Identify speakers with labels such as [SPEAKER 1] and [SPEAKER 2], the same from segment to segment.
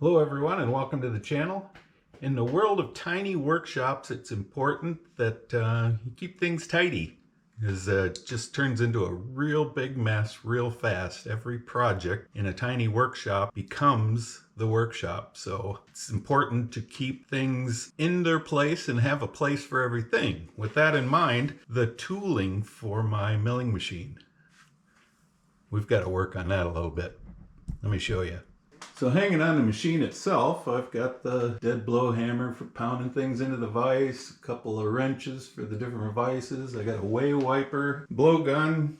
[SPEAKER 1] Hello everyone and welcome to the channel. In the world of tiny workshops, it's important that you keep things tidy, because it just turns into a real big mess real fast. Every project in a tiny workshop becomes the workshop, so it's important to keep things in their place and have a place for everything. With that in mind, the tooling for my milling machine, we've got to work on that a little bit. Let me show you. So hanging on the machine itself, I've got the dead blow hammer for pounding things into the vise, a couple of wrenches for the different vices. I got a way wiper, blow gun.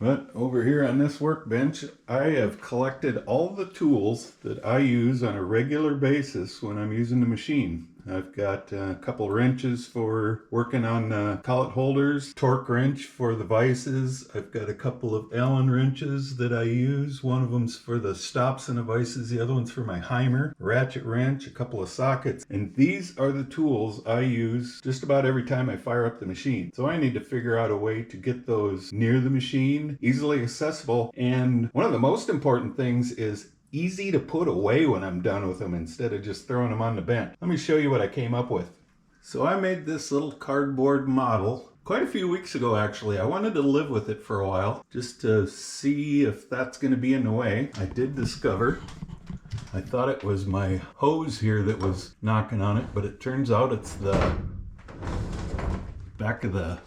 [SPEAKER 1] But over here on this workbench, I have collected all the tools that I use on a regular basis when I'm using the machine. I've got a couple wrenches for working on collet holders, torque wrench for the vices. I've got a couple of Allen wrenches that I use. One of them's for the stops in the vices, the other one's for my Heimer, ratchet wrench, a couple of sockets. And these are the tools I use just about every time I fire up the machine. So I need to figure out a way to get those near the machine, easily accessible. And one of the most important things is easy to put away when I'm done with them instead of just throwing them on the bench. Let me show you what I came up with. So I made this little cardboard model quite a few weeks ago actually. I wanted to live with it for a while just to see if that's going to be in the way. I did discover, I thought it was my hose here that was knocking on it, but it turns out it's the back of the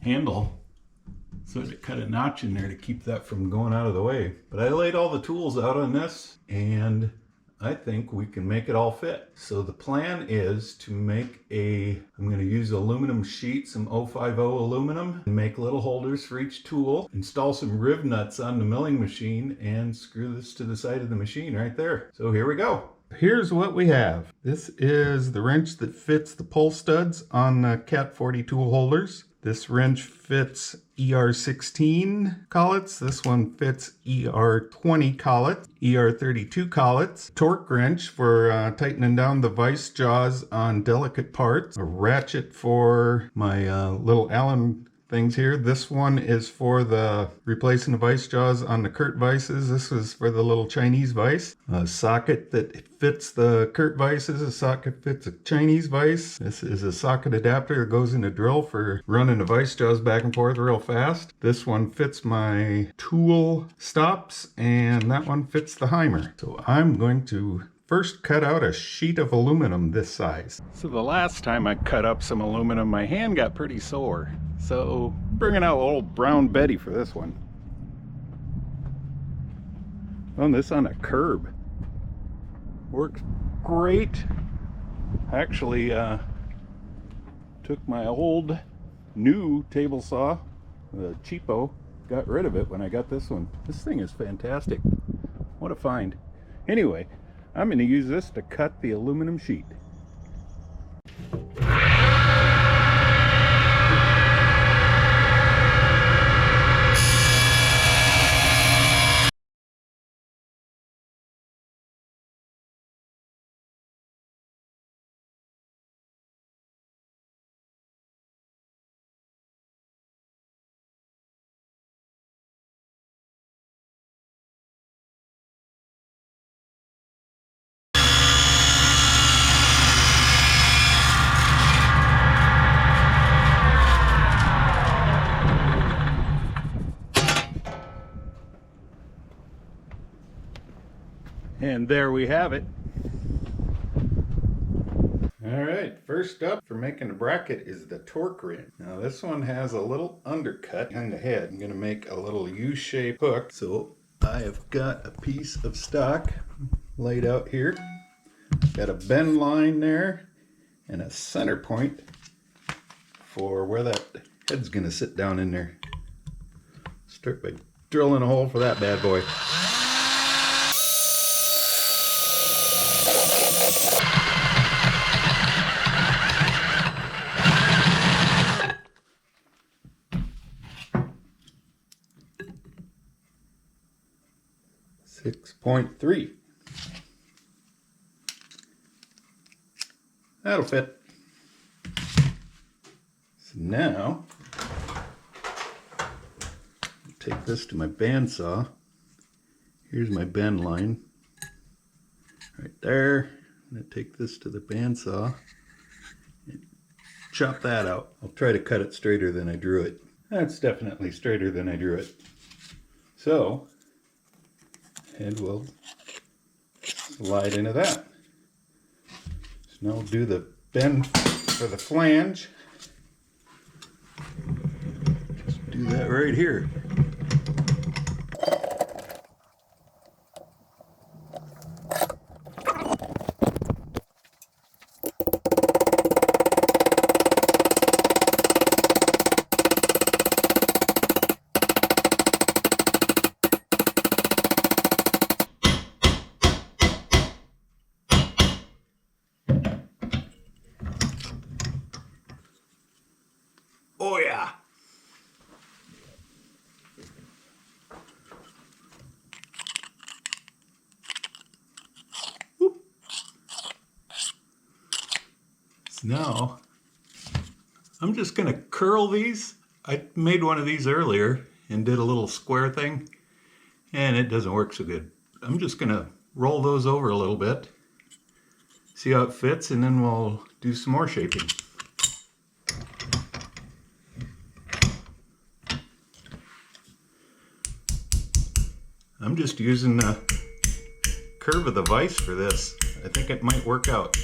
[SPEAKER 1] handle. So I had to cut a notch in there to keep that from going out of the way. But I laid all the tools out on this and I think we can make it all fit. So the plan is to make I'm going to use aluminum sheet, some 050 aluminum, and make little holders for each tool, install some riv nuts on the milling machine, and screw this to the side of the machine right there. So here we go. Here's what we have. This is the wrench that fits the pull studs on the Cat 40 tool holders. This wrench fits ER16 collets. This one fits ER20 collets, ER32 collets. Torque wrench for tightening down the vise jaws on delicate parts. A ratchet for my little Allen things here. This one is for the replacing the vice jaws on the Kurt vices. This is for the little Chinese vice. A socket that fits the Kurt vices. A socket fits a Chinese vice. This is a socket adapter that goes in a drill for running the vice jaws back and forth real fast. This one fits my tool stops, and that one fits the Heimer. So I'm going to first cut out a sheet of aluminum this size. So the last time I cut up some aluminum, my hand got pretty sore. So bringing out old Brown Betty for this one. On this on a curb. Works great. Actually took my old new table saw, the cheapo, got rid of it when I got this one. This thing is fantastic. What a find. Anyway, I'm going to use this to cut the aluminum sheet. And there we have it. All right, first up for making a bracket is the torque wrench. Now this one has a little undercut on the head. I'm gonna make a little U-shaped hook. So I have got a piece of stock laid out here. Got a bend line there and a center point for where that head's gonna sit down in there. Start by drilling a hole for that bad boy. .3. That'll fit. So now, take this to my bandsaw. Here's my bend line. Right there. I'm going to take this to the bandsaw and chop that out. I'll try to cut it straighter than I drew it. That's definitely straighter than I drew it. So, and we'll slide into that. So now we'll do the bend for the flange. Just do that right here. Oh yeah! Whoop. So now, I'm just going to curl these. I made one of these earlier and did a little square thing, and it doesn't work so good. I'm just going to roll those over a little bit, see how it fits, and then we'll do some more shaping. I'm just using the curve of the vise for this. I think it might work out.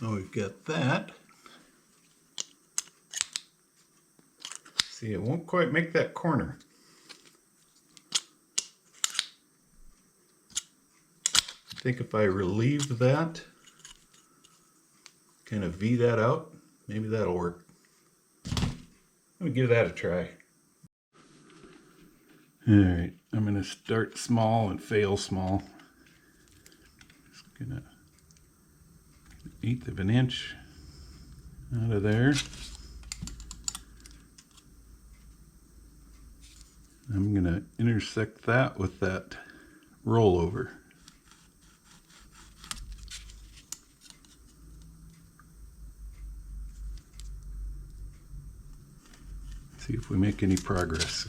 [SPEAKER 1] Oh, we've got that. See, it won't quite make that corner. I think if I relieve that, kind of V that out, maybe that'll work. Let me give that a try. Alright, I'm going to start small and fail small. Just gonna 1/8 of an inch out of there. I'm going to intersect that with that rollover. See if we make any progress.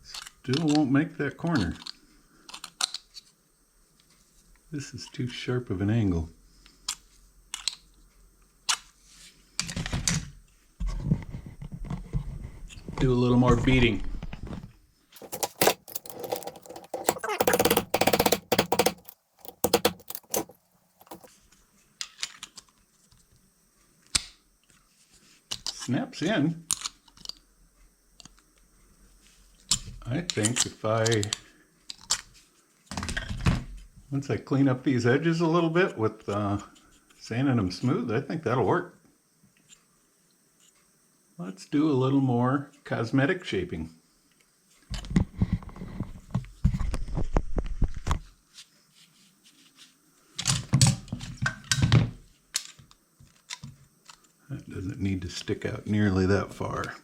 [SPEAKER 1] Still won't make that corner. This is too sharp of an angle. Do a little more beating. Snaps in. I think if once I clean up these edges a little bit with sanding them smooth, I think that'll work. Let's do a little more cosmetic shaping. That doesn't need to stick out nearly that far.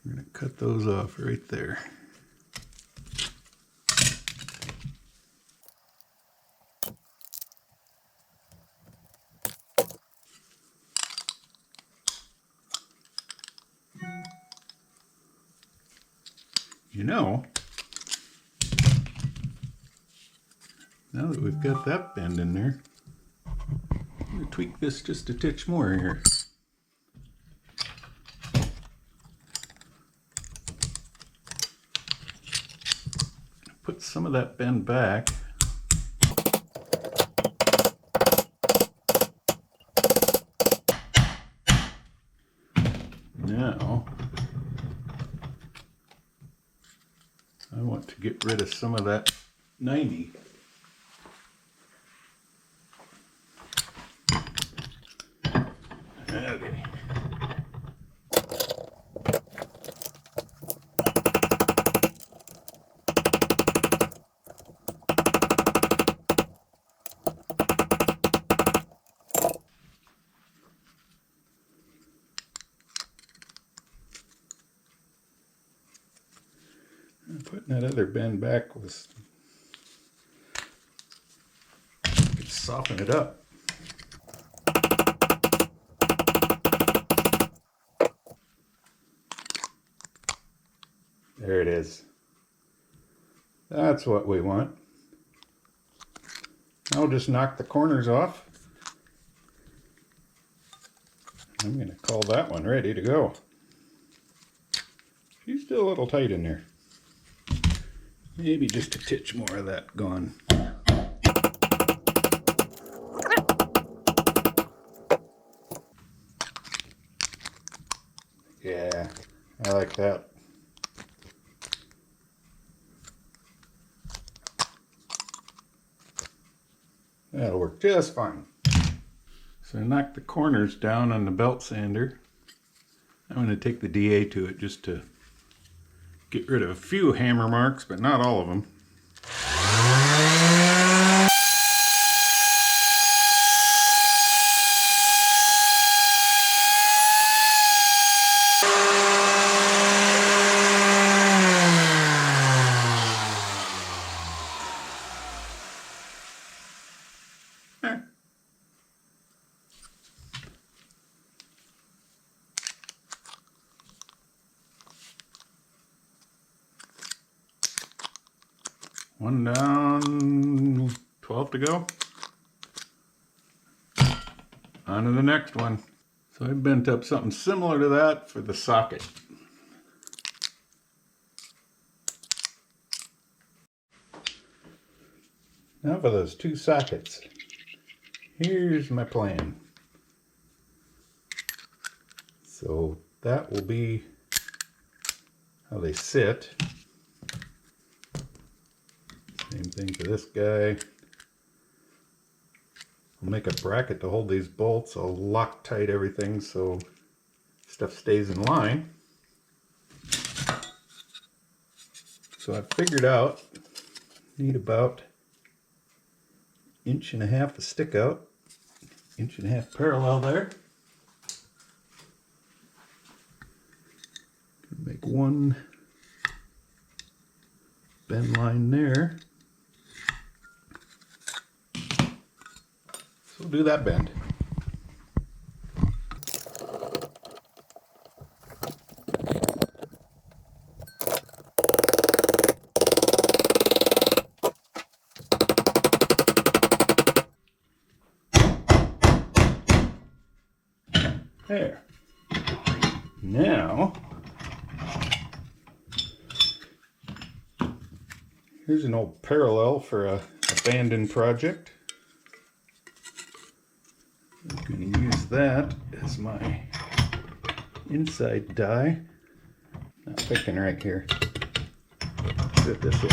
[SPEAKER 1] I'm going to cut those off right there. You know, now that we've got that bend in there, I'm going to tweak this just a titch more here. Put some of that bend back. Now, I want to get rid of some of that 90. Okay. That other bend back was, could soften it up. There it is. That's what we want. I'll just knock the corners off. I'm going to call that one ready to go. She's still a little tight in there. Maybe just a titch more of that gone. Yeah, I like that. That'll work just fine. So I knocked the corners down on the belt sander. I'm going to take the DA to it just to get rid of a few hammer marks, but not all of them. One down, 12 to go. On to the next one. So I bent up something similar to that for the socket. Now for those two sockets. Here's my plan. So that will be how they sit. Same thing for this guy. I'll make a bracket to hold these bolts. I'll lock tight everything so stuff stays in line. So I figured out need about 1.5 inches of stick out, 1.5 inches parallel there. Make one bend line there. So we'll do that bend. There. Now, here's an old parallel for a abandoned project. I'm going to use that as my inside die. Not picking right here. Do it this way.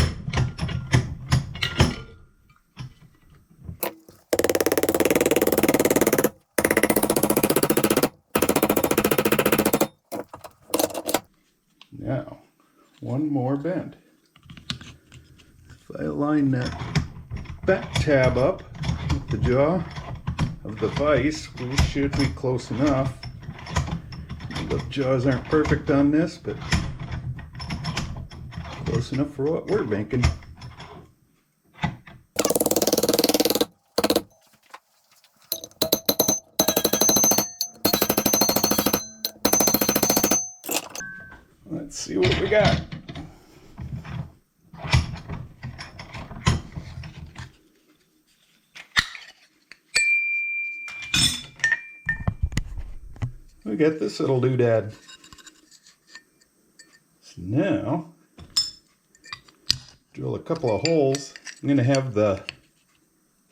[SPEAKER 1] Now, one more bend. If I line that back tab up with the jaw of the vise, we should be close enough. The jaws aren't perfect on this, but close enough for what we're making. Let's see what we got. We got this little doodad. So now, drill a couple of holes. I'm going to have the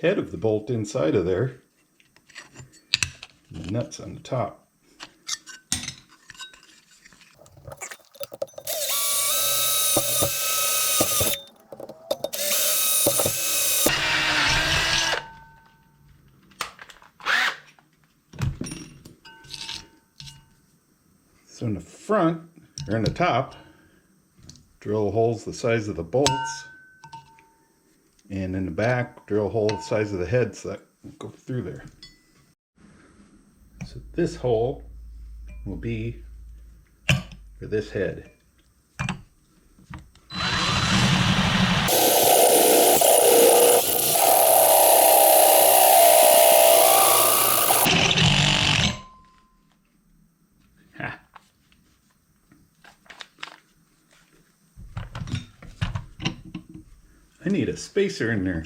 [SPEAKER 1] head of the bolt inside of there, and the nuts on the top. So in the front, or in the top, drill holes the size of the bolts, and in the back, drill hole the size of the head so that will go through there. So this hole will be for this head. spacer in there.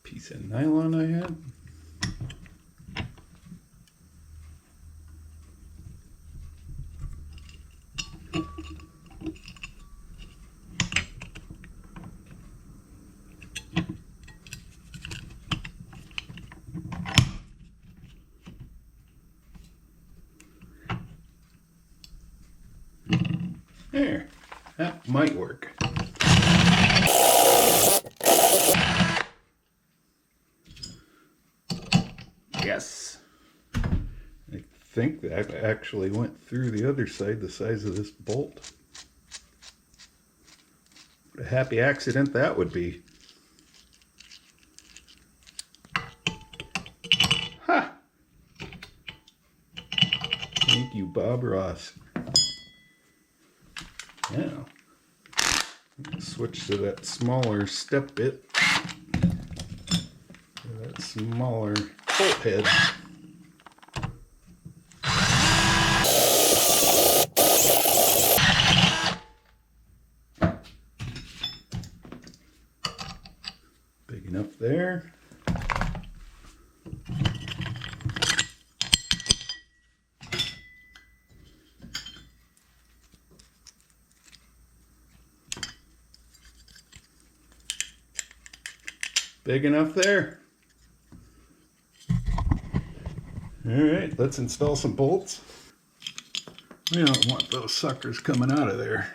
[SPEAKER 1] Piece of nylon I had. There, that might work. Yes. I think that actually went through the other side, the size of this bolt. What a happy accident that would be. Ha! Thank you, Bob Ross. Now, switch to that smaller step bit. That smaller bolt head. Big enough there. Big enough there. All right, let's install some bolts. We don't want those suckers coming out of there.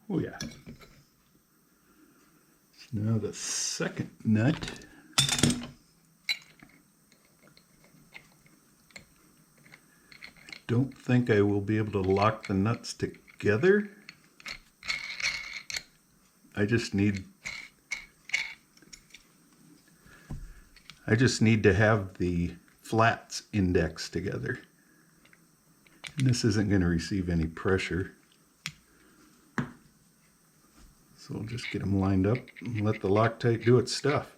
[SPEAKER 1] Oh yeah. So now the second nut. I don't think I will be able to lock the nuts together. I just need to have the flats indexed together. And this isn't going to receive any pressure. So we'll just get them lined up and let the Loctite do its stuff.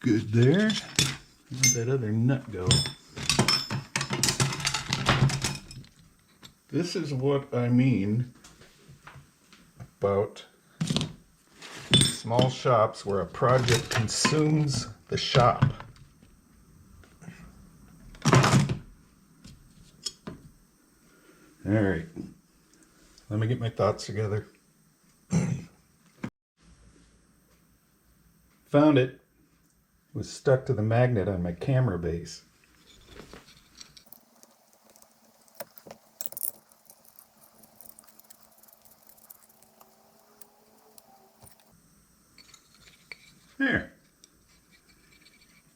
[SPEAKER 1] Good there. Where'd that other nut go? This is what I mean about small shops where a project consumes the shop. All right, let me get my thoughts together. Found it. It was stuck to the magnet on my camera base. There.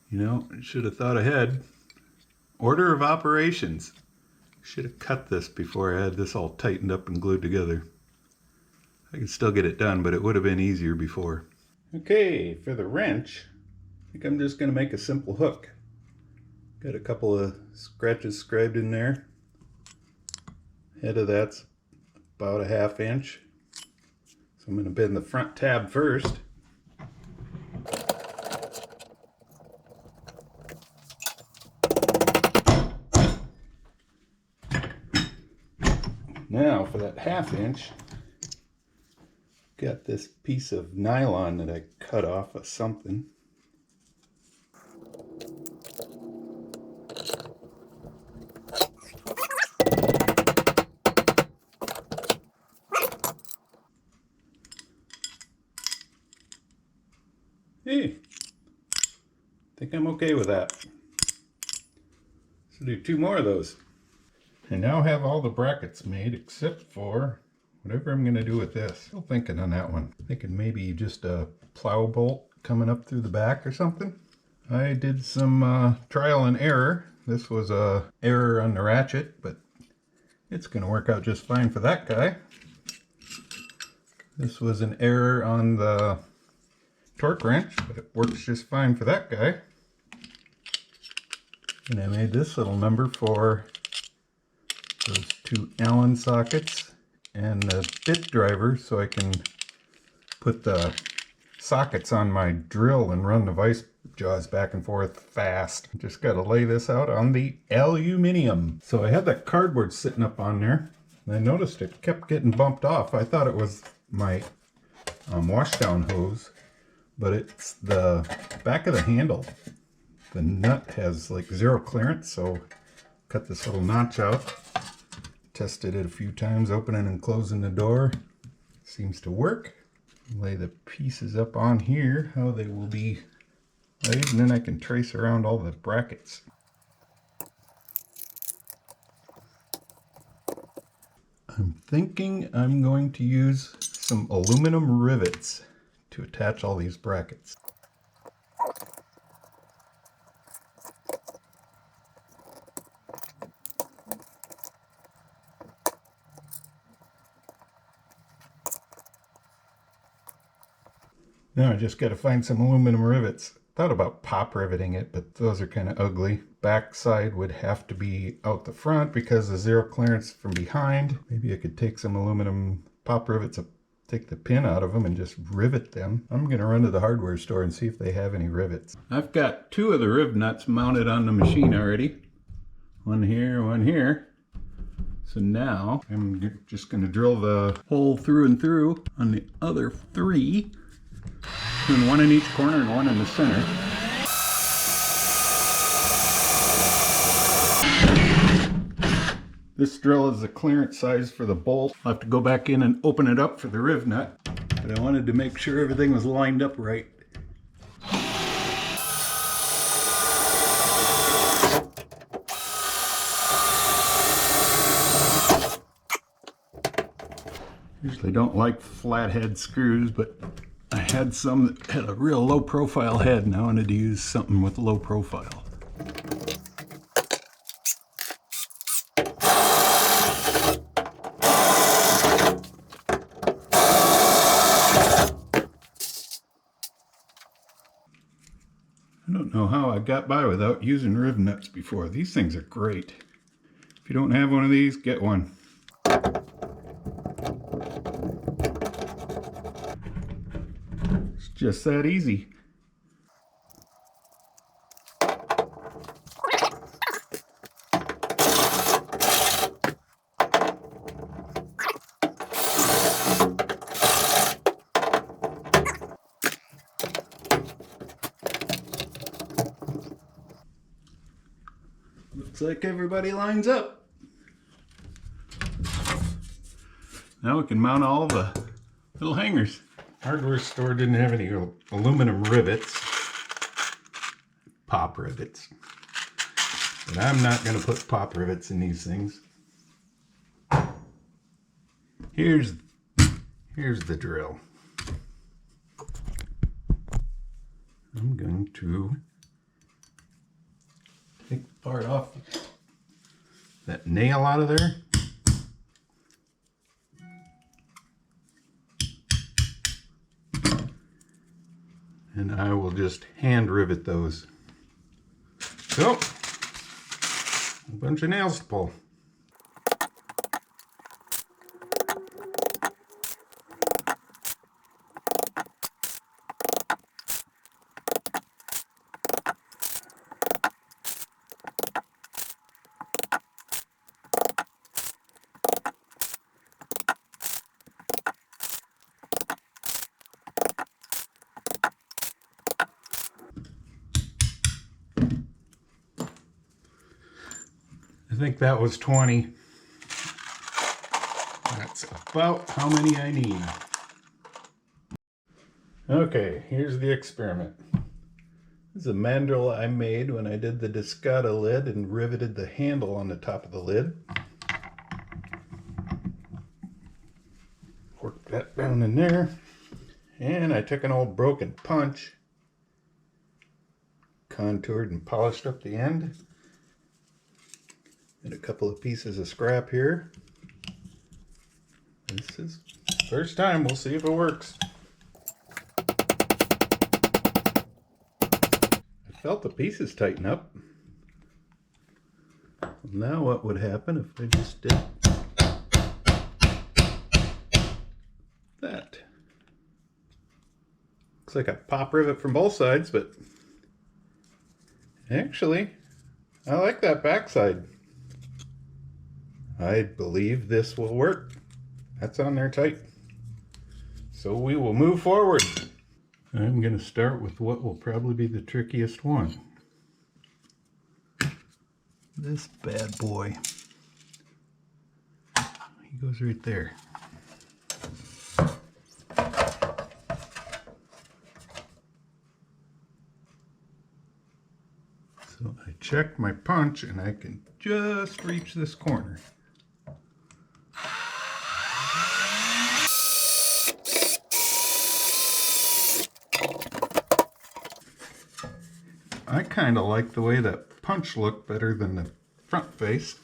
[SPEAKER 1] You know, I should have thought ahead. Order of operations. Should have cut this before I had this all tightened up and glued together. I can still get it done, but it would have been easier before. Okay, for the wrench, I think I'm just going to make a simple hook. Got a couple of scratches scribed in there. Head of that's about a 1/2 inch. So I'm going to bend the front tab first. Now for that 1/2 inch, got this piece of nylon that I cut off of something. Hey, I think I'm okay with that. So do 2 more of those. I now have all the brackets made except for whatever I'm going to do with this. Still thinking on that one. Thinking maybe just a plow bolt coming up through the back or something. I did some trial and error. This was a error on the ratchet, but it's going to work out just fine for that guy. This was an error on the torque wrench, but it works just fine for that guy. And I made this little number for those two Allen sockets and the bit driver so I can put the sockets on my drill and run the vice jaws back and forth fast. Just got to lay this out on the aluminum. So I had that cardboard sitting up on there, and I noticed it kept getting bumped off. I thought it was my washdown hose, but it's the back of the handle. The nut has like zero clearance, so cut this little notch out. Tested it a few times, opening and closing the door. Seems to work. Lay the pieces up on here, how they will be laid, and then I can trace around all the brackets. I'm thinking I'm going to use some aluminum rivets to attach all these brackets. Now I just got to find some aluminum rivets. Thought about pop riveting it, but those are kind of ugly. Back side would have to be out the front because of zero clearance from behind. Maybe I could take some aluminum pop rivets, take the pin out of them and just rivet them. I'm going to run to the hardware store and see if they have any rivets. I've got two of the riv nuts mounted on the machine already. One here, one here. So now I'm just going to drill the hole through and through on the other three. And one in each corner and one in the center. This drill is the clearance size for the bolt. I'll have to go back in and open it up for the riv nut, but I wanted to make sure everything was lined up right. Usually don't like flathead screws, but I had some that had a real low profile head and I wanted to use something with low profile. I don't know how I got by without using riv nuts before. These things are great. If you don't have one of these, get one. It's just that easy. Looks like everybody lines up. Now we can mount all the little hangers. Hardware store didn't have any aluminum rivets, pop rivets, but I'm not going to put pop rivets in these things. Here's the drill. I'm going to take part off that nail out of there. And I will just hand rivet those. So, a bunch of nails to pull. I think that was 20. That's about how many I need. Okay, here's the experiment. This is a mandrel I made when I did the Discata lid and riveted the handle on the top of the lid. that down in there. And I took an old broken punch, contoured and polished up the end. And a couple of pieces of scrap here. This is first time, we'll see if it works. I felt the pieces tighten up. Now what would happen if I just did that? Looks like a pop rivet from both sides, but actually, I like that backside. I believe this will work. That's on there tight. So we will move forward. I'm going to start with what will probably be the trickiest one. This bad boy. He goes right there. So I checked my punch and I can just reach this corner. I kind of like the way that punch looked better than the front face.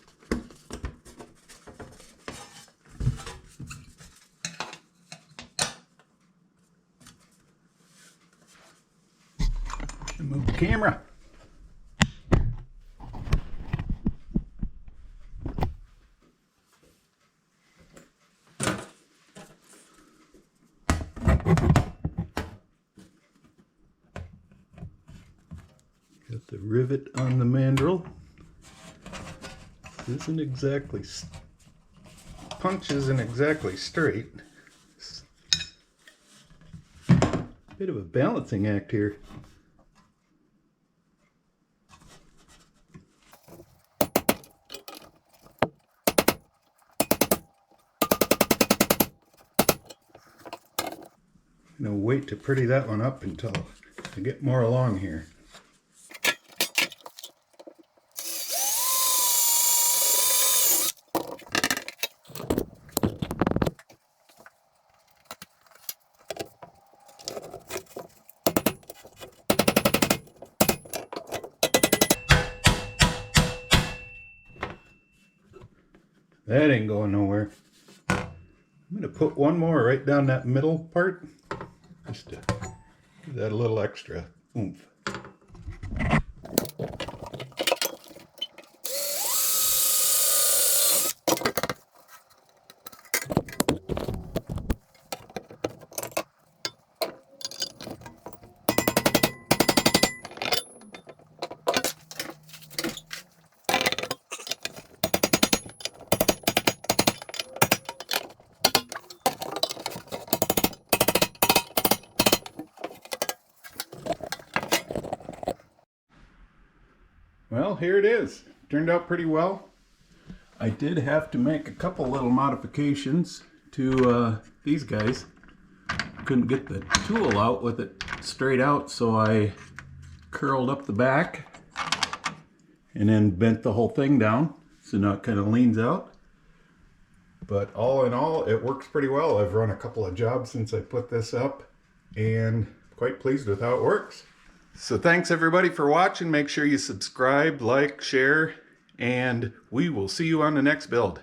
[SPEAKER 1] Move the camera. Got the rivet on the mandrel. This isn't exactly, punch isn't exactly straight. Bit of a balancing act here. I'm gonna wait to pretty that one up until I get more along here. That ain't going nowhere. I'm going to put one more right down that middle part, just to give that a little extra oomph. Well, here it is. Turned out pretty well. I did have to make a couple little modifications to these guys. Couldn't get the tool out with it straight out, so I curled up the back and then bent the whole thing down, so now it kind of leans out. But all in all, it works pretty well. I've run a couple of jobs since I put this up and quite pleased with how it works. So thanks everybody for watching. Make sure you subscribe, like, share, and we will see you on the next build.